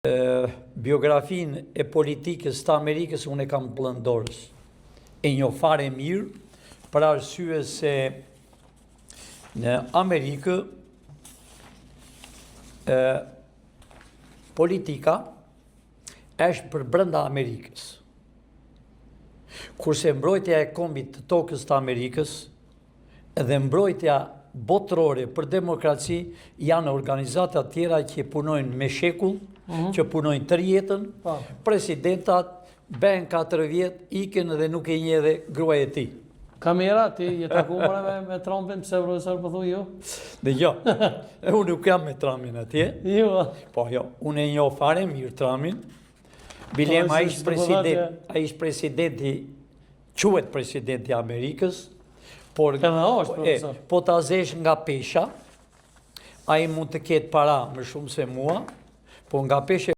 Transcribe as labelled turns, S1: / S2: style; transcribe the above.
S1: Biografin e politikës të Amerikës unë e kam blëndorës. E njo fare mirë, për arsye se në Amerikë politika është për brenda Amerikës. Kurse mbrojtja e kombit të tokës të Amerikës dhe mbrojtja botërore për demokraci janë organizata tjera që punojnë me shekull, që punojnë tërë jetën, presidentat ben 4 vjet, iken dhe nuk e nje dhe gruaja e tij.
S2: Kamera, ti je takuar me Trumpin, pse profesor po thuaj jo?
S1: Dhe jo, unë nuk jam me Trumpin atje.
S2: Jo.
S1: Po jo, unë e njoh fare mirë Trumpin. Bilem ai ishte presidenti, quhet presidenti i Amerikës, por po ta zesh nga pesha, ai mund të ketë para më shumë se mua, po nga pesha